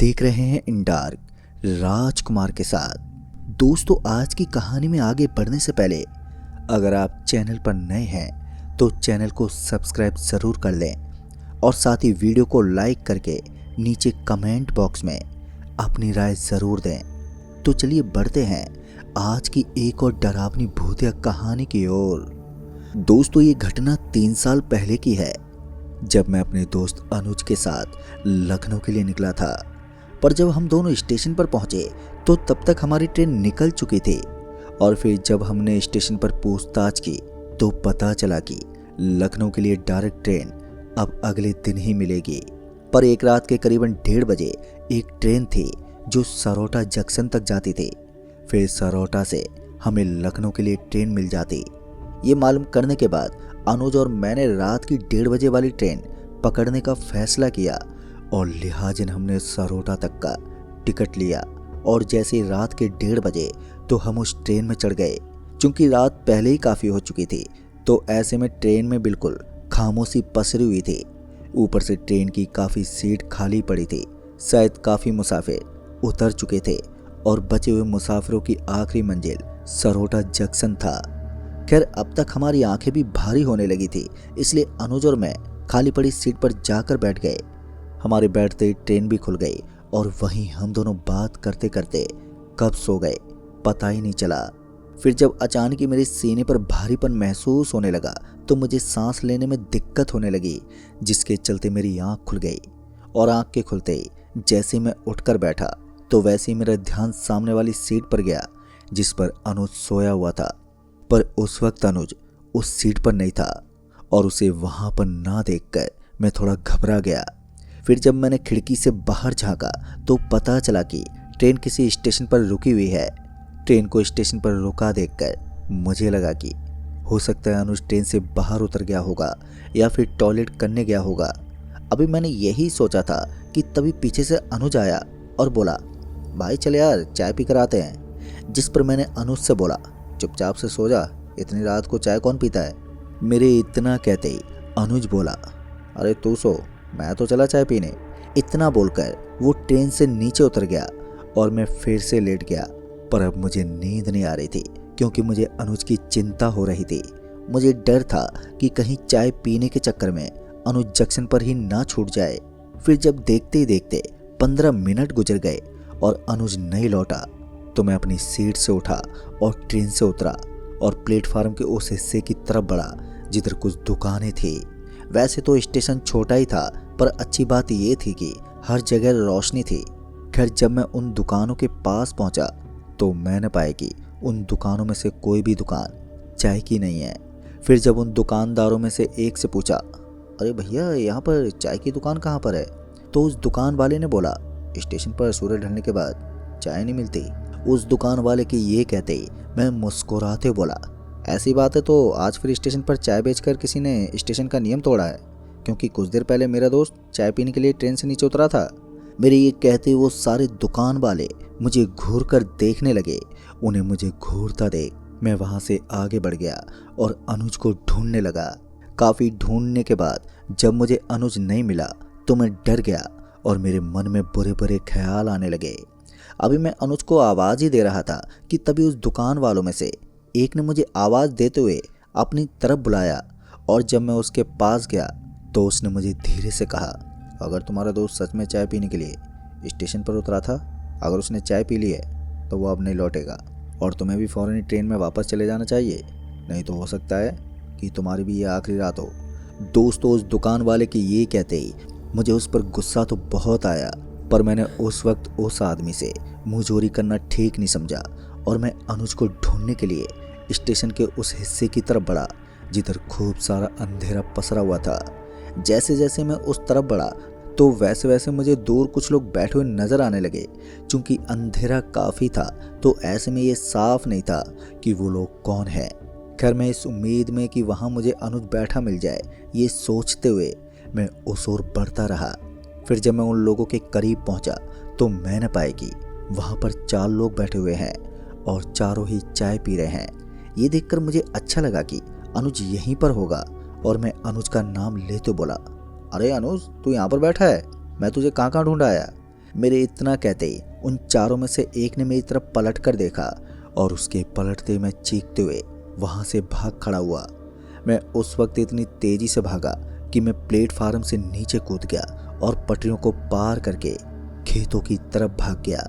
देख रहे हैं इन डार्क राजकुमार के साथ। दोस्तों, आज की कहानी में आगे बढ़ने से पहले अगर आप चैनल पर नए हैं तो चैनल को सब्सक्राइब ज़रूर कर लें और साथ ही वीडियो को लाइक करके नीचे कमेंट बॉक्स में अपनी राय ज़रूर दें। तो चलिए बढ़ते हैं आज की एक और डरावनी भूतिया कहानी की ओर। दोस्तों, ये घटना 3 साल पहले की है, जब मैं अपने दोस्त अनुज के साथ लखनऊ के लिए निकला था। पर जब हम दोनों स्टेशन पर पहुंचे तो तब तक हमारी ट्रेन निकल चुकी थी और फिर जब हमने स्टेशन पर पूछताछ की तो पता चला कि लखनऊ के लिए डायरेक्ट ट्रेन अब अगले दिन ही मिलेगी। पर एक रात के करीबन 1:30 बजे एक ट्रेन थी जो सरौटा जंक्शन तक जाती थी। फिर सरौटा से हमें लखनऊ के लिए ट्रेन मिल जाती। ये मालूम करने के बाद अनुज और मैंने रात की 1:30 बजे वाली ट्रेन पकड़ने का फैसला किया और लिहाजन हमने सरौटा तक का टिकट लिया और जैसे रात के 1:30 बजे तो हम उस ट्रेन में चढ़ गए। चूंकि रात पहले ही काफ़ी हो चुकी थी तो ऐसे में ट्रेन में बिल्कुल खामोशी पसरी हुई थी। ऊपर से ट्रेन की काफ़ी सीट खाली पड़ी थी। शायद काफ़ी मुसाफिर उतर चुके थे और बचे हुए मुसाफिरों की आखिरी मंजिल सरौटा जंक्शन था। खैर, अब तक हमारी आंखें भी भारी होने लगी थी, इसलिए अनुज और मैं खाली पड़ी सीट पर जाकर बैठ गए। हमारे बैठते ही ट्रेन भी खुल गई और वहीं हम दोनों बात करते करते कब सो गए पता ही नहीं चला। फिर जब अचानक ही मेरे सीने पर भारीपन महसूस होने लगा तो मुझे सांस लेने में दिक्कत होने लगी, जिसके चलते मेरी आंख खुल गई। और आंख के खुलते ही जैसे मैं उठकर बैठा तो वैसे ही मेरा ध्यान सामने वाली सीट पर गया जिस पर अनुज सोया हुआ था। पर उस वक्त अनुज उस सीट पर नहीं था और उसे वहां पर ना देखकर मैं थोड़ा घबरा गया। फिर जब मैंने खिड़की से बाहर झांका तो पता चला कि ट्रेन किसी स्टेशन पर रुकी हुई है। ट्रेन को स्टेशन पर रुका देखकर मुझे लगा कि हो सकता है अनुज ट्रेन से बाहर उतर गया होगा या फिर टॉयलेट करने गया होगा। अभी मैंने यही सोचा था कि तभी पीछे से अनुज आया और बोला, भाई चल यार चाय पी कर आते हैं। जिस पर मैंने अनुज से बोला, चुपचाप से सो जा, इतनी रात को चाय कौन पीता है। मेरे इतना कहते ही अनुज बोला, अरे तू सो, मैं तो चला चाय पीने। इतना बोलकर वो ट्रेन से नीचे उतर गया और मैं फिर से लेट गया। पर अब मुझे नींद नहीं आ रही थी क्योंकि मुझे अनुज की चिंता हो रही थी। मुझे डर था कि कहीं चाय पीने के चक्कर में अनुज जंक्शन पर ही ना छूट जाए। फिर जब देखते ही देखते 15 मिनट गुजर गए और अनुज नहीं लौटा तो मैं अपनी सीट से उठा और ट्रेन से उतरा और प्लेटफार्म के उस हिस्से की तरफ बढ़ा जिधर कुछ दुकानें थी। वैसे तो स्टेशन छोटा ही था पर अच्छी बात ये थी कि हर जगह रोशनी थी। खैर, जब मैं उन दुकानों के पास पहुंचा तो मैंने पाया कि उन दुकानों में से कोई भी दुकान चाय की नहीं है। फिर जब उन दुकानदारों में से एक से पूछा, अरे भैया यहाँ पर चाय की दुकान कहाँ पर है, तो उस दुकान वाले ने बोला, स्टेशन पर सूरज ढलने के बाद चाय नहीं मिलती। उस दुकान वाले के ये कहते ही मैं मुस्कुराते बोला, ऐसी बात है तो आज फिर स्टेशन पर चाय बेचकर किसी ने स्टेशन का नियम तोड़ा है, क्योंकि कुछ देर पहले मेरा दोस्त चाय पीने के लिए ट्रेन से नीचे उतरा था। मेरे ये कहते वो सारे दुकान वाले मुझे घूर कर देखने लगे। उन्हें मुझे घूरता देख मैं वहां से आगे बढ़ गया और अनुज को ढूंढने लगा। काफ़ी ढूंढने के बाद जब मुझे अनुज नहीं मिला तो मैं डर गया और मेरे मन में बुरे बुरे ख्याल आने लगे। अभी मैं अनुज को आवाज़ ही दे रहा था कि तभी उस दुकान वालों में से एक ने मुझे आवाज़ देते हुए अपनी तरफ बुलाया और जब मैं उसके पास गया तो उसने मुझे धीरे से कहा, अगर तुम्हारा दोस्त सच में चाय पीने के लिए स्टेशन पर उतरा था, अगर उसने चाय पी ली है तो वो अब नहीं लौटेगा और तुम्हें भी फ़ौरन ही ट्रेन में वापस चले जाना चाहिए, नहीं तो हो सकता है कि तुम्हारी भी ये आखिरी रात हो। दोस्तों, उस दुकान वाले के ये कहते ही मुझे उस पर गुस्सा तो बहुत आया, पर मैंने उस वक्त उस आदमी से मुंहजोरी करना ठीक नहीं समझा और मैं अनुज को ढूंढने के लिए स्टेशन के उस हिस्से की तरफ बढ़ा जिधर खूब सारा अंधेरा पसरा हुआ था। जैसे जैसे मैं उस तरफ बढ़ा तो वैसे वैसे मुझे दूर कुछ लोग बैठे हुए नजर आने लगे। चूंकि अंधेरा काफ़ी था तो ऐसे में ये साफ नहीं था कि वो लोग कौन हैं। खैर, मैं इस उम्मीद में कि वहाँ मुझे अनुज बैठा मिल जाए ये सोचते हुए मैं उस ओर बढ़ता रहा। फिर जब मैं उन लोगों के करीब पहुँचा तो मैंने पाया कि वहाँ पर 4 लोग बैठे हुए हैं और चारों ही चाय पी रहे हैं। ये देखकर मुझे अच्छा लगा कि अनुज यहीं पर होगा और मैं अनुज का नाम लेते बोला, अरे अनुज, तू यहाँ पर बैठा है, मैं तुझे कहाँ कहाँ ढूंढ आया। मेरे इतना कहते ही उन चारों में से एक ने मेरी तरफ पलट कर देखा और उसके पलटते मैं चीखते हुए वहां से भाग खड़ा हुआ। मैं उस वक्त इतनी तेजी से भागा कि मैं प्लेटफार्म से नीचे कूद गया और पटरियों को पार करके खेतों की तरफ भाग गया।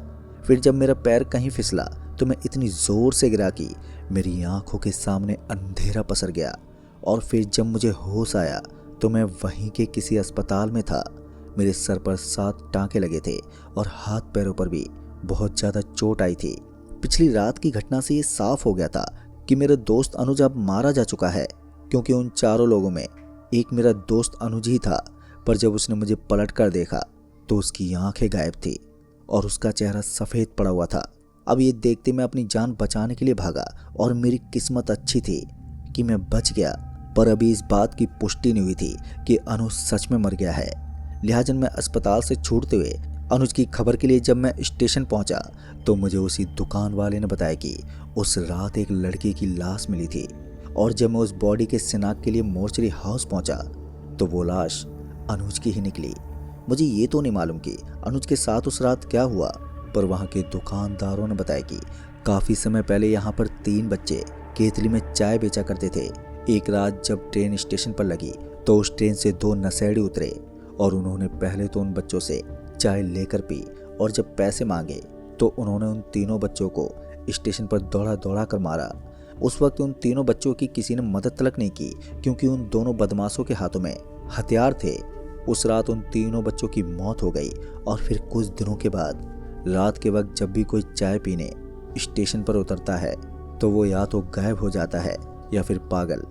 फिर जब मेरा पैर कहीं फिसला तो मैं इतनी जोर से गिरा कि मेरी आंखों के सामने अंधेरा पसर गया। और फिर जब मुझे होश आया तो मैं वहीं के किसी अस्पताल में था। मेरे सर पर 7 टांके लगे थे और हाथ पैरों पर भी बहुत ज़्यादा चोट आई थी। पिछली रात की घटना से ये साफ हो गया था कि मेरा दोस्त अनुज अब मारा जा चुका है, क्योंकि उन चारों लोगों में एक मेरा दोस्त अनुज ही था। पर जब उसने मुझे पलट कर देखा तो उसकी आंखें गायब थी और उसका चेहरा सफ़ेद पड़ा हुआ था। अब ये देखते मैं अपनी जान बचाने के लिए भागा और मेरी किस्मत अच्छी थी कि मैं बच गया। पर अभी इस बात की पुष्टि नहीं हुई थी कि अनुज सच में मर गया है। लिहाजा मैं अस्पताल से छूटते हुए अनुज की खबर के लिए जब मैं स्टेशन पहुंचा तो मुझे उसी दुकान वाले ने बताया कि उस रात एक लड़की की लाश मिली थी। और जब मैं उस बॉडी के शिनाख्त के लिए मोर्चरी हाउस पहुंचा तो वो लाश अनुज की ही निकली। मुझे ये तो नहीं मालूम कि अनुज के साथ उस रात क्या हुआ, पर वहाँ के दुकानदारों ने बताया कि काफ़ी समय पहले यहाँ पर 3 बच्चे केतली में चाय बेचा करते थे। एक रात जब ट्रेन स्टेशन पर लगी तो उस ट्रेन से 2 नशेड़ी उतरे और उन्होंने पहले तो उन बच्चों से चाय लेकर पी और जब पैसे मांगे तो उन्होंने उन तीनों बच्चों को स्टेशन पर दौड़ा दौड़ा कर मारा। उस वक्त उन तीनों बच्चों की किसी ने मदद तलक नहीं की, क्योंकि उन दोनों बदमाशों के हाथों में हथियार थे। उस रात उन तीनों बच्चों की मौत हो गई और फिर कुछ दिनों के बाद रात के वक्त जब भी कोई चाय पीने स्टेशन पर उतरता है तो वो या तो गायब हो जाता है या फिर पागल।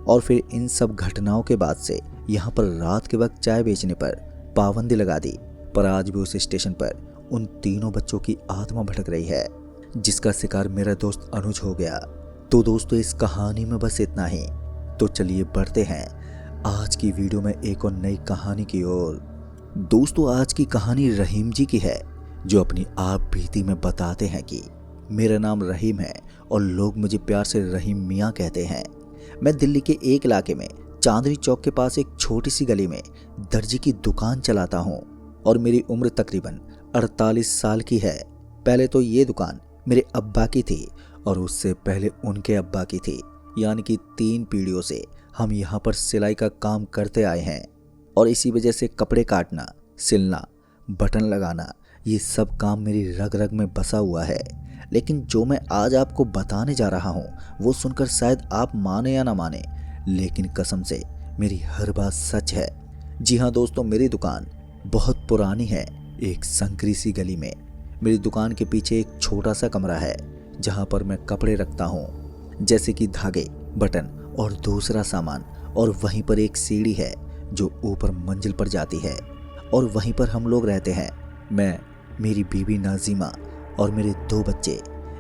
और फिर इन सब घटनाओं के बाद से यहाँ पर रात के वक्त चाय बेचने पर पाबंदी लगा दी। पर आज भी उस स्टेशन पर उन तीनों बच्चों की आत्मा भटक रही है, जिसका शिकार मेरा दोस्त अनुज हो गया। तो दोस्तों, इस कहानी में बस इतना ही। तो चलिए बढ़ते हैं आज की वीडियो में एक और नई कहानी की ओर। दोस्तों, आज की कहानी रहीम जी की है, जो अपनी आप बीती में बताते हैं कि मेरा नाम रहीम है और लोग मुझे प्यार से रहीम मियाँ कहते हैं। मैं दिल्ली के एक इलाके में चांदनी चौक के पास एक छोटी सी गली में दर्जी की दुकान चलाता हूँ और मेरी उम्र तकरीबन 48 साल की है। पहले तो ये दुकान मेरे अब्बा की थी और उससे पहले उनके अब्बा की थी, यानी कि 3 पीढ़ियों से हम यहाँ पर सिलाई का काम करते आए हैं। और इसी वजह से कपड़े काटना, सिलना, बटन लगाना, ये सब काम मेरी रग रग में बसा हुआ है। लेकिन जो मैं आज आपको बताने जा रहा हूँ वो सुनकर शायद आप माने या ना माने, लेकिन कसम से मेरी हर बात सच है। जी हाँ दोस्तों, मेरी दुकान बहुत पुरानी है, एक संकरी सी गली में। मेरी दुकान के पीछे एक छोटा सा कमरा है जहाँ पर मैं कपड़े रखता हूँ, जैसे कि धागे, बटन और दूसरा सामान। और वहीं पर एक सीढ़ी है जो ऊपर मंजिल पर जाती है और वहीं पर हम लोग रहते हैं, मैं, मेरी बीवी नाजिमा और मेरे 2 बच्चे।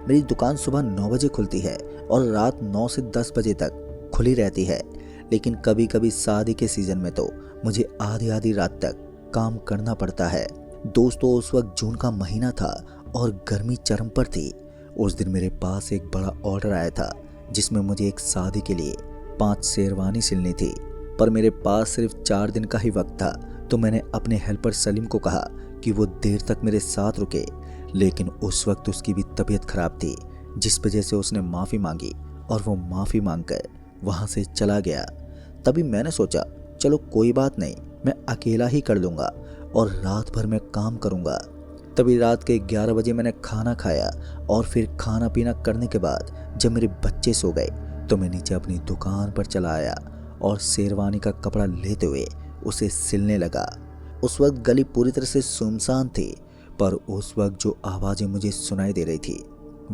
मेरी दुकान सुबह 9 बजे खुलती है और रात 9 से 10 बजे तक खुली रहती है। लेकिन कभी कभी शादी के सीज़न में तो मुझे आधी आधी रात तक काम करना पड़ता है। दोस्तों, उस वक्त जून का महीना था और गर्मी चरम पर थी। उस दिन मेरे पास एक बड़ा ऑर्डर आया था जिसमें मुझे एक शादी के लिए 5 शेरवानी सिलनी थी। पर मेरे पास सिर्फ 4 दिन का ही वक्त था, तो मैंने अपने हेल्पर सलीम को कहा कि वो देर तक मेरे साथ रुके। लेकिन उस वक्त उसकी भी तबीयत खराब थी, जिस वजह से उसने माफ़ी मांगी और वो माफ़ी मांगकर वहाँ से चला गया। तभी मैंने सोचा चलो कोई बात नहीं, मैं अकेला ही कर लूँगा और रात भर मैं काम करूँगा। तभी रात के 11 बजे मैंने खाना खाया और फिर खाना पीना करने के बाद जब मेरे बच्चे सो गए तो मैं नीचे अपनी दुकान पर चला आया और शेरवानी का कपड़ा लेते हुए उसे सिलने लगा। उस वक्त गली पूरी तरह से सुनसान थी, पर उस वक्त जो आवाज़ें मुझे सुनाई दे रही थी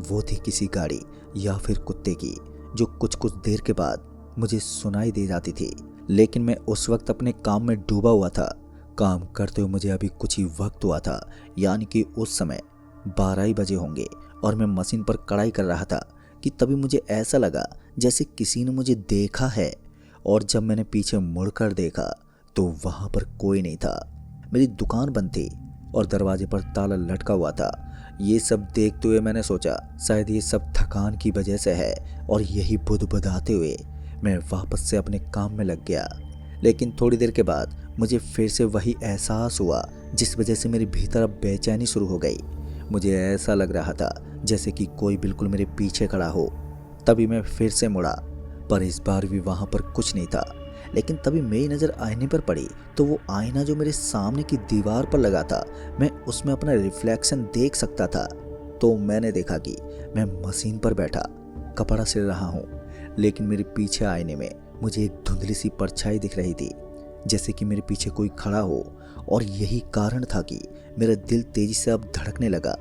वो थी किसी गाड़ी या फिर कुत्ते की, जो कुछ कुछ देर के बाद मुझे सुनाई दे जाती थी। लेकिन मैं उस वक्त अपने काम में डूबा हुआ था। काम करते हुए मुझे अभी कुछ ही वक्त हुआ था, यानी कि उस समय 12 ही बजे होंगे और मैं मशीन पर कढ़ाई कर रहा था कि तभी मुझे ऐसा लगा जैसे किसी ने मुझे देखा है। और जब मैंने पीछे मुड़कर देखा तो वहाँ पर कोई नहीं था। मेरी दुकान बंद थी और दरवाजे पर ताला लटका हुआ था। ये सब देखते हुए मैंने सोचा शायद ये सब थकान की वजह से है, और यही बुदबुदाते हुए मैं वापस से अपने काम में लग गया। लेकिन थोड़ी देर के बाद मुझे फिर से वही एहसास हुआ जिस वजह से मेरे भीतर अब बेचैनी शुरू हो गई। मुझे ऐसा लग रहा था जैसे कि कोई बिल्कुल मेरे पीछे खड़ा हो। तभी मैं फिर से मुड़ा, पर इस बार भी वहाँ पर कुछ नहीं था। लेकिन तभी मेरी नज़र आईने पर पड़ी तो वो आईना जो मेरे सामने की दीवार पर लगा था, मैं उसमें अपना रिफ्लेक्शन देख सकता था। तो मैंने देखा कि मैं मशीन पर बैठा कपड़ा सिल रहा हूँ, लेकिन मेरे पीछे आईने में मुझे एक धुंधली सी परछाई दिख रही थी, जैसे कि मेरे पीछे कोई खड़ा हो। और यही कारण था कि मेरा दिल तेजी से अब धड़कने लगा।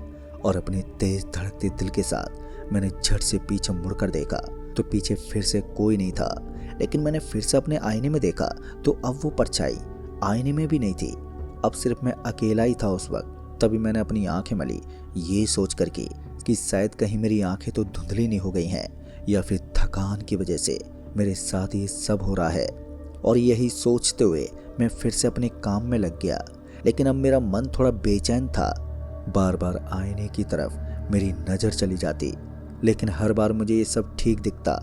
और अपने तेज धड़कते दिल के साथ मैंने झट से पीछे मुड़कर देखा तो पीछे फिर से कोई नहीं था। लेकिन मैंने फिर से अपने आईने में देखा तो अब वो परछाई आईने में भी नहीं थी। अब सिर्फ मैं अकेला ही था उस वक्त। तभी मैंने अपनी आंखें मली, ये सोच कर कि शायद कहीं मेरी आंखें तो धुंधली नहीं हो गई हैं, या फिर थकान की वजह से मेरे साथ ये सब हो रहा है। और यही सोचते हुए मैं फिर से अपने काम में लग गया। लेकिन अब मेरा मन थोड़ा बेचैन था। बार बार आईने की तरफ मेरी नज़र चली जाती, लेकिन हर बार मुझे ये सब ठीक दिखता,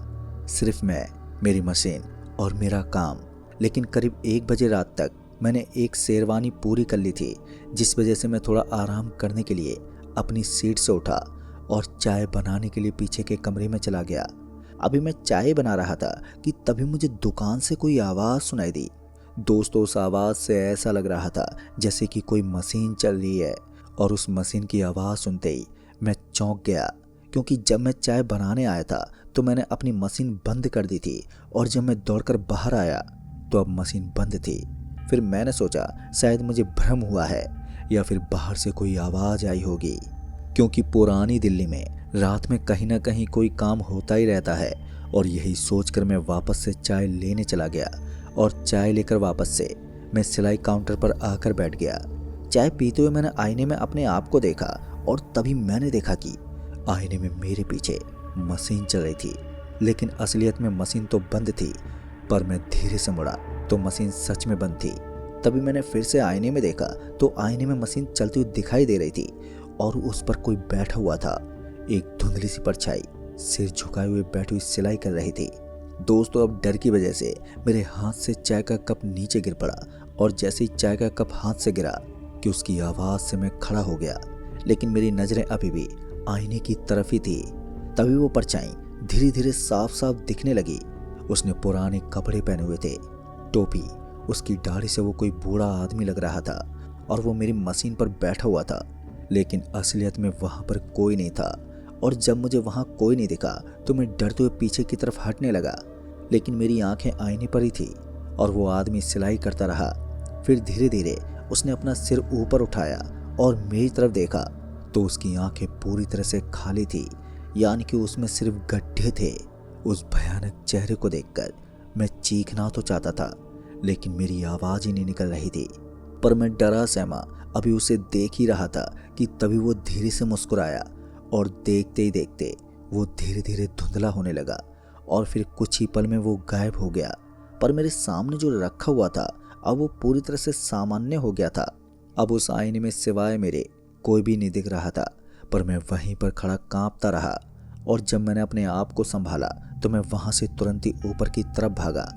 सिर्फ मैं, मेरी मशीन और मेरा काम। लेकिन करीब 1 बजे रात तक मैंने एक शेरवानी पूरी कर ली थी, जिस वजह से मैं थोड़ा आराम करने के लिए अपनी सीट से उठा और चाय बनाने के लिए पीछे के कमरे में चला गया। अभी मैं चाय बना रहा था कि तभी मुझे दुकान से कोई आवाज़ सुनाई दी। दोस्तों, उस आवाज़ से ऐसा लग रहा था जैसे कि कोई मशीन चल रही है। और उस मशीन की आवाज़ सुनते ही मैं चौंक गया, क्योंकि जब मैं चाय बनाने आया था तो मैंने अपनी मशीन बंद कर दी थी, और जब मैं दौड़कर बाहर आया तो अब मशीन बंद थी। फिर मैंने सोचा शायद मुझे भ्रम हुआ है या फिर बाहर से कोई आवाज़ आई होगी, क्योंकि पुरानी दिल्ली में रात में कहीं ना कहीं कोई काम होता ही रहता है। और यही सोचकर मैं वापस से चाय लेने चला गया, और चाय लेकर वापस से मैं सिलाई काउंटर पर आकर बैठ गया। चाय पीते हुए मैंने आईने में अपने आप को देखा, और तभी मैंने देखा कि आईने में मेरे पीछे मशीन चल रही थी। लेकिन असलियत में मशीन तो बंद थी, पर मैं धीरे से मुड़ा तो मशीन सच में बंद थी। तभी मैंने फिर से आईने में देखा तो आईने में मशीन चलती हुई दिखाई दे रही थी, और उस पर कोई बैठा हुआ था। एक धुंधली सी परछाई सिर झुकाए हुए बैठी हुई सिलाई कर रही थी। दोस्तों, अब डर की वजह से मेरे हाथ से चाय का कप नीचे गिर पड़ा, और जैसे ही चाय का कप हाथ से गिरा कि उसकी आवाज़ से मैं खड़ा हो गया। लेकिन मेरी नज़रें अभी भी आईने की तरफ ही थी। तभी वो परछाई धीरे धीरे साफ साफ दिखने लगी। उसने पुराने कपड़े पहने हुए थे, टोपी, उसकी दाढ़ी से वो कोई बूढ़ा आदमी लग रहा था, और वो मेरी मशीन पर बैठा हुआ था। लेकिन असलियत में वहाँ पर कोई नहीं था। और जब मुझे वहाँ कोई नहीं दिखा तो मैं डरते हुए पीछे की तरफ हटने लगा। लेकिन मेरी आंखें आईने पर ही थी, और वो आदमी सिलाई करता रहा। फिर धीरे धीरे उसने अपना सिर ऊपर उठाया और मेरी तरफ देखा तो उसकी आंखें पूरी तरह से खाली थी, यानी कि उसमें सिर्फ गड्ढे थे। उस भयानक चेहरे को देखकर मैं चीखना तो चाहता था, लेकिन मेरी आवाज़ ही नहीं निकल रही थी। पर मैं डरा सहमा अभी उसे देख ही रहा था कि तभी वो धीरे से मुस्कुराया, और देखते ही देखते वो धीरे धीरे धुंधला होने लगा, और फिर कुछ ही पल में वो गायब हो गया। पर मेरे सामने जो रखा हुआ था अब वो पूरी तरह से सामान्य हो गया था। अब उस आईने में सिवाय मेरे कोई भी नहीं दिख रहा था, पर मैं वहीं पर खड़ा कांपता रहा। और जब मैंने अपने आप को संभाला तो मैं वहाँ से तुरंत ही ऊपर की तरफ भागा।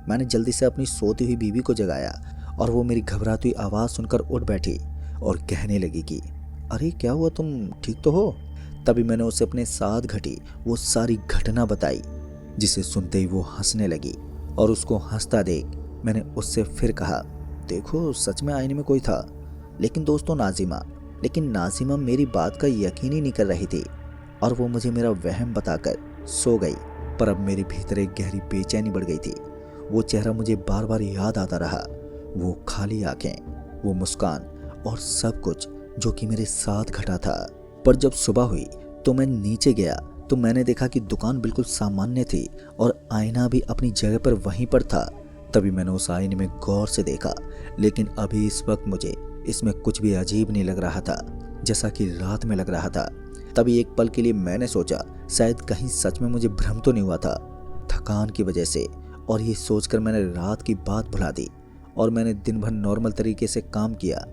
मैंने जल्दी से अपनी सोती हुई बीवी को जगाया, और वो मेरी घबराती हुई आवाज़ सुनकर उठ बैठी और कहने लगी कि अरे क्या हुआ, तुम ठीक तो हो? तभी मैंने उसे अपने साथ घटी वो सारी घटना बताई, जिसे सुनते ही वो हंसने लगी। और उसको हंसता देख मैंने उससे फिर कहा, देखो सच में आईने में कोई था। लेकिन दोस्तों, नाजिमा मेरी बात का यकीन ही नहीं कर रही थी, और वो मुझे मेरा वहम बताकर सो गई। पर अब मेरे भीतर एक गहरी बेचैनी बढ़ गई थी। वो चेहरा मुझे बार बार याद आता रहा, वो खाली आंखें, वो मुस्कान, और सब कुछ जो कि मेरे साथ घटा था। पर जब सुबह हुई तो मैं नीचे गया तो मैंने देखा कि दुकान बिल्कुल सामान्य थी, और आईना भी अपनी जगह पर वहीं पर था। तभी मैंने उस आईने में गौर से देखा, लेकिन अभी इस वक्त मुझे इसमें कुछ भी अजीब नहीं लग रहा था, जैसा कि रात में लग रहा था। तभी एक पल के लिए मैंने सोचा शायद कहीं सच में मुझे भ्रम तो नहीं हुआ था थकान की वजह से। और ये सोचकर मैंने रात की बात भुला दी, और मैंने दिन भर नॉर्मल तरीके से काम किया।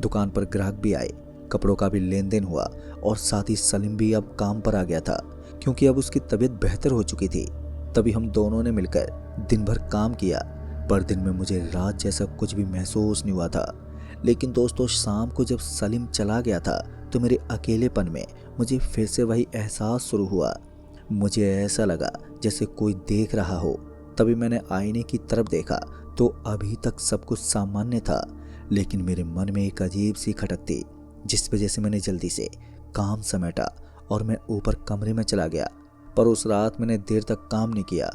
दुकान पर ग्राहक भी आए, कपड़ों का भी लेन देन हुआ, और साथ ही सलीम भी अब काम पर आ गया था, क्योंकि अब उसकी तबीयत बेहतर हो चुकी थी। तभी हम दोनों ने मिलकर दिन भर काम किया। पर दिन में मुझे रात जैसा कुछ भी महसूस नहीं हुआ था। लेकिन दोस्तों, शाम को जब सलीम चला गया था तो मेरे अकेलेपन में मुझे फिर से वही एहसास शुरू हुआ। मुझे ऐसा लगा जैसे कोई देख रहा हो। तभी मैंने आईने की तरफ देखा तो अभी तक सब कुछ सामान्य था, लेकिन मेरे मन में एक अजीब सी खटक थी, जिस वजह से मैंने जल्दी से काम समेटा और मैं ऊपर कमरे में चला गया। पर उस रात मैंने देर तक काम नहीं किया।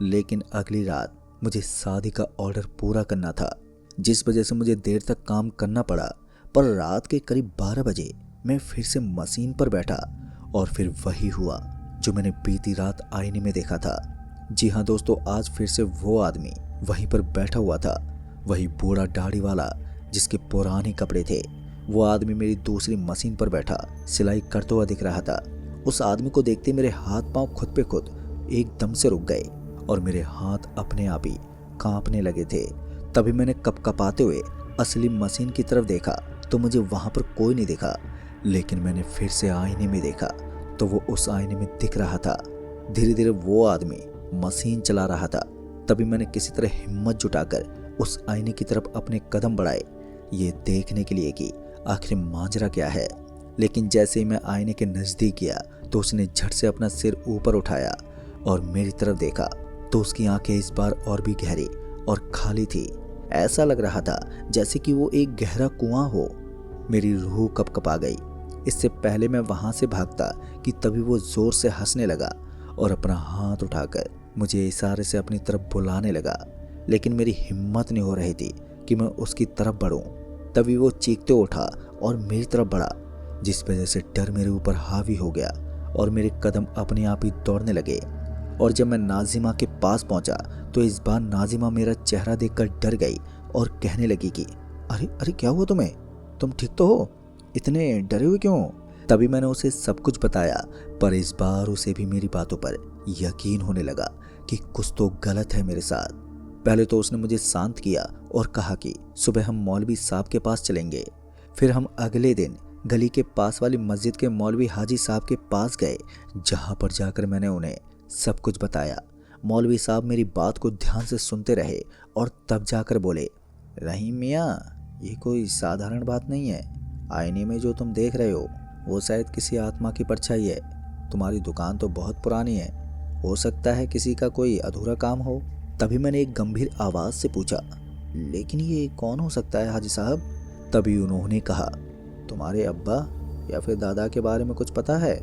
लेकिन अगली रात मुझे शादी का ऑर्डर पूरा करना था, जिस वजह से मुझे देर तक काम करना पड़ा। पर रात के करीब 12 बजे मैं फिर से मशीन पर बैठा और फिर वही हुआ जो मैंने बीती रात आईने में देखा था। जी हाँ दोस्तों, आज फिर से वो आदमी वहीं पर बैठा हुआ था, वही बूढ़ा दाढ़ी वाला जिसके पुराने कपड़े थे। वो आदमी मेरी दूसरी मशीन पर बैठा सिलाई करता हुआ दिख रहा था। उस आदमी को देखते मेरे हाथ पांव खुद पे खुद एकदम से रुक गए और मेरे हाथ अपने आप ही कांपने लगे थे। तभी मैंने कपकपाते हुए असली मशीन की तरफ देखा तो मुझे वहां पर कोई नहीं दिखा। लेकिन मैंने फिर से आईने में देखा तो वो उस आईने में दिख रहा था। धीरे धीरे वो आदमी मशीन चला रहा था। तभी मैंने किसी तरह हिम्मत जुटाकर उस आईने की तरफ अपने कदम बढ़ाए, ये देखने के लिए कि आखिर माजरा क्या है। लेकिन जैसे ही मैं आईने के नजदीक गया तो उसने झट से अपना सिर ऊपर उठाया और मेरी तरफ देखा तो उसकी आंखें इस बार और भी गहरी और खाली थी। ऐसा लग रहा था जैसे कि वो एक गहरा कुआं हो। मेरी रूह कपकपा गई। इससे पहले मैं वहां से भागता कि तभी वो जोर से हंसने लगा और अपना हाथ उठाकर मुझे इशारे से अपनी तरफ बुलाने लगा। लेकिन मेरी हिम्मत नहीं हो रही थी कि मैं उसकी तरफ बढ़ूं। तभी वो चीखते उठा और मेरी तरफ बढ़ा, जिस वजह से डर मेरे ऊपर हावी हो गया और मेरे कदम अपने आप ही दौड़ने लगे। और जब मैं नाजिमा के पास पहुंचा तो इस बार नाजिमा मेरा चेहरा देखकर डर गई और कहने लगी कि अरे अरे क्या हुआ तुम्हें? तुम ठीक तो हो? इतने डरे हुए क्यों? तभी मैंने उसे सब कुछ बताया, पर इस बार उसे भी मेरी बातों पर यकीन होने लगा कि कुछ तो गलत है मेरे साथ। पहले तो उसने मुझे शांत किया और कहा कि सुबह हम मौलवी साहब के पास चलेंगे। फिर हम अगले दिन गली के पास वाली मस्जिद के मौलवी हाजी साहब के पास गए, जहां पर जाकर मैंने उन्हें सब कुछ बताया। मौलवी साहब मेरी बात को ध्यान से सुनते रहे और तब जाकर बोले, रहीम मियाँ, ये कोई साधारण बात नहीं है। आईने में जो तुम देख रहे हो वो शायद किसी आत्मा की परछाई है। तुम्हारी दुकान तो बहुत पुरानी है, हो सकता है किसी का कोई अधूरा काम हो। तभी मैंने एक गंभीर आवाज से पूछा, लेकिन ये कौन हो सकता है हाजी साहब? तभी उन्होंने कहा, तुम्हारे अब्बा या फिर दादा के बारे में कुछ पता है?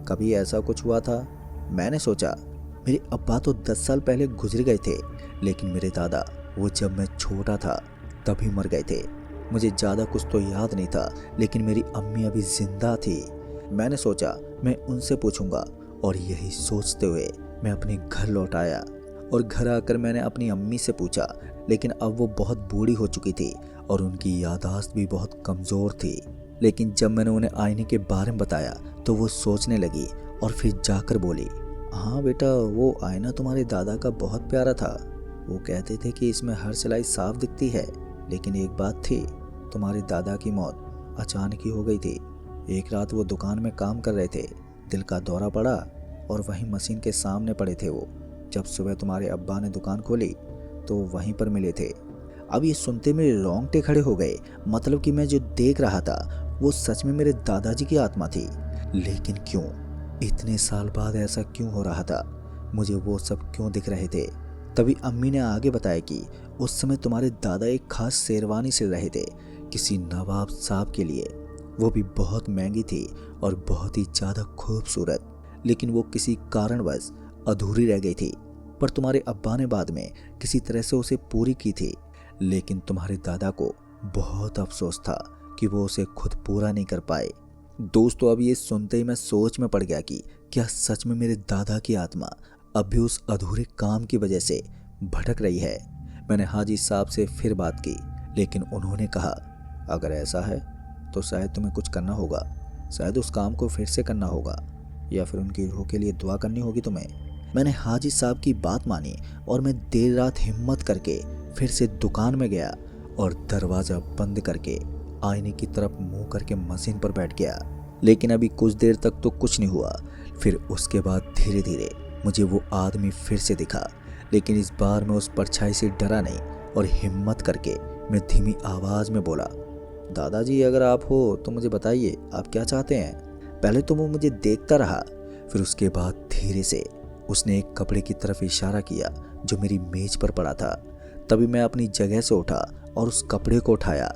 कभी ऐसा कुछ हुआ था? मैंने सोचा, मेरे अब्बा तो 10 साल पहले गुजर गए थे, लेकिन मेरे दादा वो जब मैं छोटा था तभी मर गए थे। मुझे ज़्यादा कुछ तो याद नहीं था, लेकिन मेरी अम्मी अभी जिंदा थी। मैंने सोचा मैं उनसे पूछूंगा, और यही सोचते हुए मैं अपने घर लौट आया। और घर आकर मैंने अपनी अम्मी से पूछा, लेकिन अब वो बहुत बूढ़ी हो चुकी थी और उनकी याददाश्त भी बहुत कमज़ोर थी। लेकिन जब मैंने उन्हें आईने के बारे में बताया तो वो सोचने लगी और फिर जाकर बोली, हाँ बेटा, वो आईना तुम्हारे दादा का बहुत प्यारा था। वो कहते थे कि इसमें हर सिलाई साफ दिखती है। लेकिन एक बात थी, तुम्हारे दादा की मौत अचानक ही हो गई थी। एक रात वो दुकान में काम कर रहे थे, दिल का दौरा पड़ा और वहीं मशीन के सामने पड़े थे वो। जब सुबह तुम्हारे अब्बा ने दुकान खोली तो वहीं पर मिले थे। अब ये सुनते मेरे रोंगटे खड़े हो गए। मतलब कि मैं जो देख रहा था वो सच में मेरे दादाजी की आत्मा थी। लेकिन क्यों? इतने साल बाद ऐसा क्यों हो रहा था? मुझे वो सब क्यों दिख रहे थे? तभी अम्मी ने आगे बताया कि उस समय तुम्हारे दादा एक खास शेरवानी सिल रहे थे किसी नवाब साहब के लिए। वो भी बहुत महंगी थी और बहुत ही ज़्यादा खूबसूरत, लेकिन वो किसी कारणवश अधूरी रह गई थी। पर तुम्हारे अब्बा ने बाद में किसी तरह से उसे पूरी की थी। लेकिन तुम्हारे दादा को बहुत अफसोस था कि वो उसे खुद पूरा नहीं कर पाए। दोस्तों, अब ये सुनते ही मैं सोच में पड़ गया कि क्या सच में मेरे दादा की आत्मा अब भी उस अधूरे काम की वजह से भटक रही है। मैंने हाजी साहब से फिर बात की, लेकिन उन्होंने कहा, अगर ऐसा है तो शायद तुम्हें कुछ करना होगा। शायद उस काम को फिर से करना होगा, या फिर उनकी रूह के लिए दुआ करनी होगी तुम्हें। मैंने हाजी साहब की बात मानी और मैं देर रात हिम्मत करके फिर से दुकान में गया और दरवाज़ा बंद करके आईने की तरफ मुंह करके मशीन पर बैठ गया। लेकिन अभी कुछ देर तक तो कुछ नहीं हुआ। फिर उसके बाद धीरे धीरे मुझे वो आदमी फिर से दिखा, लेकिन इस बार मैं उस परछाई से डरा नहीं, और हिम्मत करके मैं धीमी आवाज में बोला, दादाजी अगर आप हो तो मुझे बताइए आप क्या चाहते हैं। पहले तो वो मुझे देखता रहा, फिर उसके बाद धीरे से उसने एक कपड़े की तरफ इशारा किया जो मेरी मेज पर पड़ा था। तभी मैं अपनी जगह से उठा और उस कपड़े को उठाया।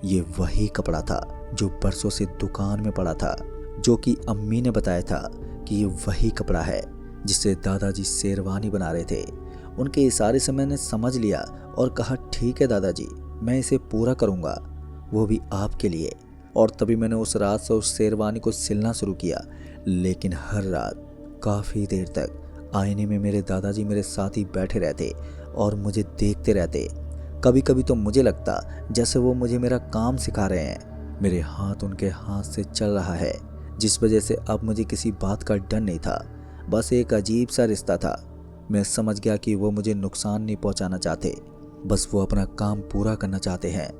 ये वही कपड़ा था जो बरसों से दुकान में पड़ा था, जो कि अम्मी ने बताया था कि ये वही कपड़ा है जिससे दादाजी शेरवानी बना रहे थे। उनके इशारे से मैंने समझ लिया और कहा, ठीक है दादाजी, मैं इसे पूरा करूँगा, वो भी आपके लिए। और तभी मैंने उस रात से उस शेरवानी को सिलना शुरू किया। लेकिन हर रात काफ़ी देर तक आईने में मेरे दादाजी मेरे साथ ही बैठे रहते और मुझे देखते रहते। कभी कभी तो मुझे लगता जैसे वो मुझे मेरा काम सिखा रहे हैं। मेरे हाथ उनके हाथ से चल रहा है, जिस वजह से अब मुझे किसी बात का डर नहीं था, बस एक अजीब सा रिश्ता था। मैं समझ गया कि वो मुझे नुकसान नहीं पहुंचाना चाहते, बस वो अपना काम पूरा करना चाहते हैं।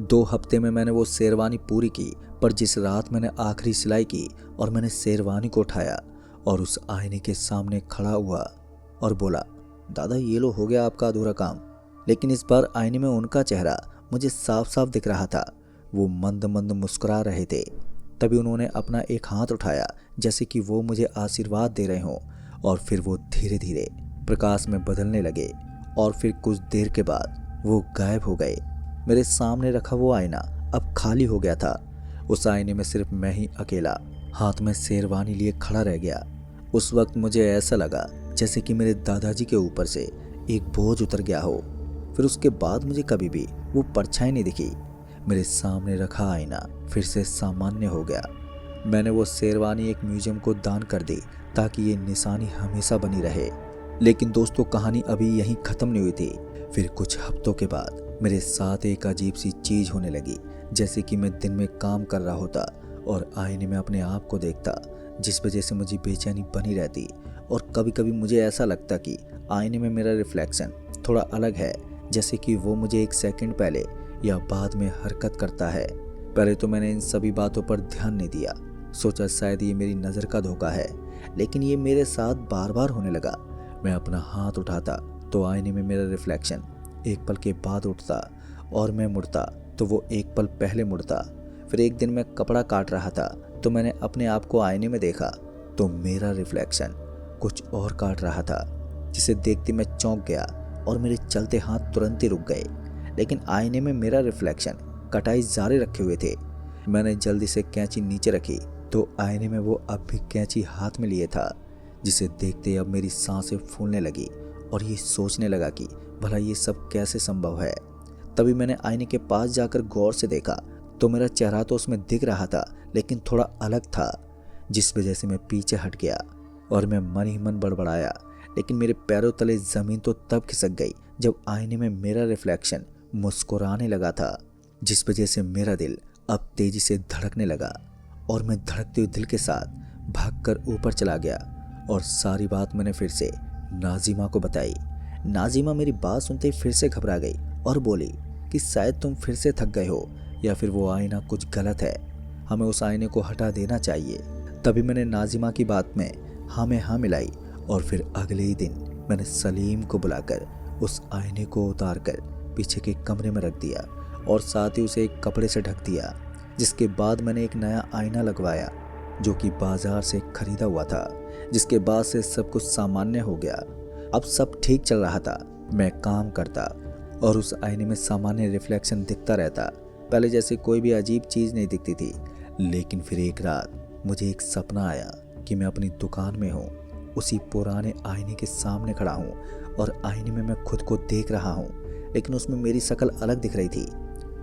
2 हफ्ते में मैंने वो शेरवानी पूरी की, पर जिस रात मैंने आखिरी सिलाई की और मैंने शेरवानी को उठाया और उस आईने के सामने खड़ा हुआ और बोला, दादा ये लो हो गया आपका अधूरा काम। लेकिन इस बार आईने में उनका चेहरा मुझे साफ साफ दिख रहा था। वो मंद मंद मुस्कुरा रहे थे। तभी उन्होंने अपना एक हाथ उठाया जैसे कि वो मुझे आशीर्वाद दे रहे हों, और फिर वो धीरे धीरे प्रकाश में बदलने लगे और फिर कुछ देर के बाद वो गायब हो गए। मेरे सामने रखा वो आईना अब खाली हो गया था। उस आईने में सिर्फ मैं ही अकेला हाथ में शेरवानी लिए खड़ा रह गया। उस वक्त मुझे ऐसा लगा जैसे कि मेरे दादाजी के ऊपर से एक बोझ उतर गया हो। फिर उसके बाद मुझे कभी भी वो परछाई नहीं दिखी। मेरे सामने रखा आईना फिर से सामान्य हो गया। मैंने वो शेरवानी एक म्यूजियम को दान कर दी ताकि ये निशानी हमेशा बनी रहे। लेकिन दोस्तों, कहानी अभी यहीं ख़त्म नहीं हुई थी। फिर कुछ हफ्तों के बाद मेरे साथ एक अजीब सी चीज़ होने लगी, जैसे कि मैं दिन में काम कर रहा होता और आईने में अपने आप को देखता, जिस वजह से मुझे बेचैनी बनी रहती। और कभी कभी मुझे ऐसा लगता कि आईने में मेरा रिफ्लेक्शन थोड़ा अलग है, जैसे कि वो मुझे एक सेकंड पहले या बाद में हरकत करता है। पहले तो मैंने इन सभी बातों पर ध्यान नहीं दिया, सोचा शायद ये मेरी नज़र का धोखा है। लेकिन ये मेरे साथ बार बार होने लगा। मैं अपना हाथ उठाता तो आईने में मेरा रिफ्लेक्शन एक पल के बाद उठता, और मैं मुड़ता तो वो एक पल पहले मुड़ता। फिर एक दिन मैं कपड़ा काट रहा था तो मैंने अपने आप को आईने में देखा तो मेरा रिफ्लेक्शन कुछ और काट रहा था, जिसे देखते मैं चौंक गया और मेरे चलते हाथ तुरंत ही रुक गए। लेकिन आईने में मेरा रिफ्लेक्शन कटाई जारी रखे हुए थे। मैंने जल्दी से कैंची नीचे रखी तो आईने में वो अब भी कैंची हाथ में लिए था, जिसे देखते अब मेरी सांसें फूलने लगी और ये सोचने लगा कि भला ये सब कैसे संभव है। तभी मैंने आईने के पास जाकर गौर से देखा तो मेरा चेहरा तो उसमें दिख रहा था, लेकिन थोड़ा अलग था, जिस वजह से मैं पीछे हट गया और मैं मन ही मन बड़बड़ाया। लेकिन मेरे पैरों तले ज़मीन तो तब खिसक गई जब आईने में मेरा रिफ्लेक्शन मुस्कुराने लगा था, जिस वजह से मेरा दिल अब तेजी से धड़कने लगा और मैं धड़कते हुए दिल के साथ भागकर ऊपर चला गया। और सारी बात मैंने फिर से नाजिमा को बताई। नाजिमा मेरी बात सुनते ही फिर से घबरा गई और बोली कि शायद तुम फिर से थक गए हो या फिर वो आईना कुछ गलत है, हमें उस आईने को हटा देना चाहिए। तभी मैंने नाजिमा की बात में हाँ में हाँ मिलाई और फिर अगले ही दिन मैंने सलीम को बुलाकर उस आईने को उतार कर पीछे के कमरे में रख दिया और साथ ही उसे एक कपड़े से ढक दिया। जिसके बाद मैंने एक नया आईना लगवाया जो कि बाजार से खरीदा हुआ था, जिसके बाद से सब कुछ सामान्य हो गया। अब सब ठीक चल रहा था। मैं काम करता और उस आईने में सामान्य रिफ्लेक्शन दिखता रहता। पहले जैसे कोई भी अजीब चीज़ नहीं दिखती थी। लेकिन फिर एक रात मुझे एक सपना आया कि मैं अपनी दुकान में हूँ, उसी पुराने आईने के सामने खड़ा हूँ और आईने में मैं खुद को देख रहा हूँ, लेकिन उसमें मेरी शक्ल अलग दिख रही थी।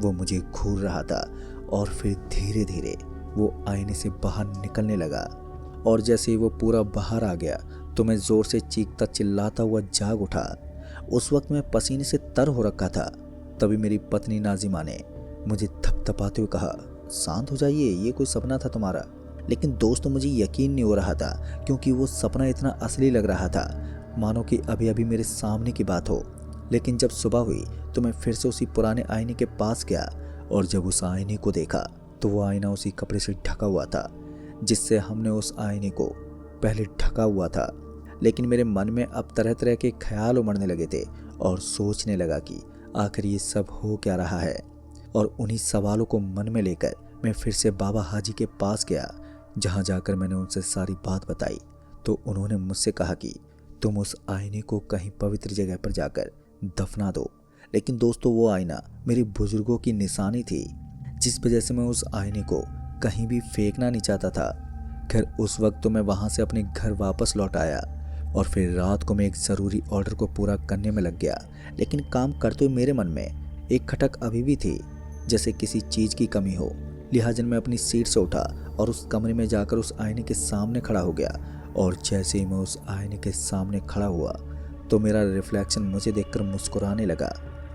वो मुझे घूर रहा था और फिर धीरे धीरे वो आईने से बाहर निकलने लगा। और जैसे ही वो पूरा बाहर आ गया तो मैं ज़ोर से चीखता चिल्लाता हुआ जाग उठा। उस वक्त मैं पसीने से तर हो रखा था। तभी मेरी पत्नी नाजिमा ने मुझे थपथपाते हुए कहा, शांत हो जाइए, ये कोई सपना था तुम्हारा। लेकिन दोस्तों, मुझे यकीन नहीं हो रहा था क्योंकि वो सपना इतना असली लग रहा था, मानो कि अभी अभी मेरे सामने की बात हो। लेकिन जब सुबह हुई तो मैं फिर से उसी पुराने आईने के पास गया और जब उस आईने को देखा तो वो आईना उसी कपड़े से ढका हुआ था जिससे हमने उस आईने को पहले ढका हुआ था। लेकिन मेरे मन में अब तरह तरह के ख्याल उमड़ने लगे थे और सोचने लगा कि आखिर ये सब हो क्या रहा है। और उन्हीं सवालों को मन में लेकर मैं फिर से बाबा हाजी के पास गया, जहाँ जाकर मैंने उनसे सारी बात बताई। तो उन्होंने मुझसे कहा कि तुम उस आईने को कहीं पवित्र जगह पर जाकर दफना दो। लेकिन दोस्तों, वो आईना मेरे बुजुर्गों की निशानी थी, जिस वजह से मैं उस आईने को कहीं भी फेंकना नहीं चाहता था। खैर, उस वक्त तो मैं वहाँ से अपने घर वापस लौट आया और फिर रात को मैं एक ज़रूरी ऑर्डर को पूरा करने में लग गया। लेकिन काम करते हुए मेरे मन में एक खटक अभी भी थी, जैसे किसी चीज़ की कमी हो। लिहाजा मैं अपनी सीट से उठा और उस कमरे में जाकर उस आईने के सामने खड़ा हो गया। और जैसे ही मैं उस आईने के सामने खड़ा हुआ तो मेरा रिफ्लेक्शन मुझे देखकर मुस्कुराने लगा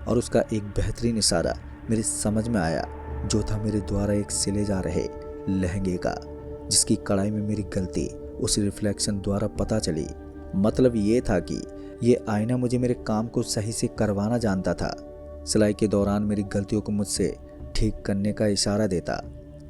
और उसका एक बेहतरीन इशारा मेरे समझ में आया, जो था मेरे द्वारा एक सिले जा रहे लहंगे का, जिसकी कढ़ाई में मेरी गलती उस रिफ्लेक्शन द्वारा पता चली। मतलब ये था कि ये आईना मुझे मेरे काम को सही से करवाना जानता था। सिलाई के दौरान मेरी गलतियों को मुझसे ठीक करने का इशारा देता,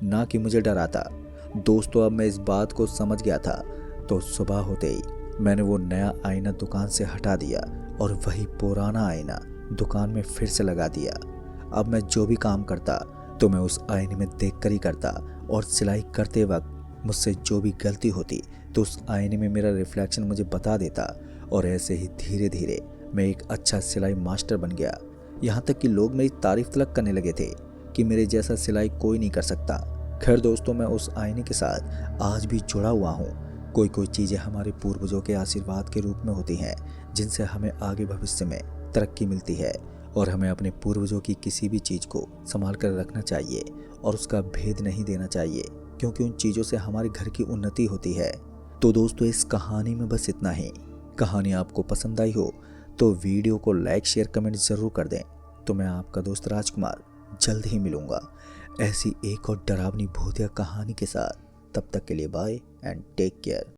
ना कि मुझे डराता। दोस्तों, अब मैं इस बात को समझ गया था। तो सुबह होते ही मैंने वो नया आईना दुकान से हटा दिया और वही पुराना आईना दुकान में फिर से लगा दिया। अब मैं जो भी काम करता तो मैं उस आईने में देखकर ही करता, और सिलाई करते वक्त मुझसे जो भी गलती होती तो उस आईने में मेरा रिफ्लेक्शन मुझे बता देता। और ऐसे ही धीरे धीरे मैं एक अच्छा सिलाई मास्टर बन गया। यहाँ तक कि लोग मेरी तारीफ तलक करने लगे थे कि मेरे जैसा सिलाई कोई नहीं कर सकता। खैर दोस्तों, मैं उस आईने के साथ आज भी जुड़ा हुआ हूँ। कोई कोई चीज़ें हमारे पूर्वजों के आशीर्वाद के रूप में होती हैं, जिनसे हमें आगे भविष्य में तरक्की मिलती है। और हमें अपने पूर्वजों की किसी भी चीज़ को संभाल कर रखना चाहिए और उसका भेद नहीं देना चाहिए, क्योंकि उन चीज़ों से हमारे घर की उन्नति होती है। तो दोस्तों, इस कहानी में बस इतना ही। कहानी आपको पसंद आई हो तो वीडियो को लाइक, शेयर, कमेंट ज़रूर कर दें। तो मैं आपका दोस्त राजकुमार जल्द ही मिलूँगा ऐसी एक और डरावनी भूतिया कहानी के साथ। तब तक के लिए बाय एंड टेक केयर।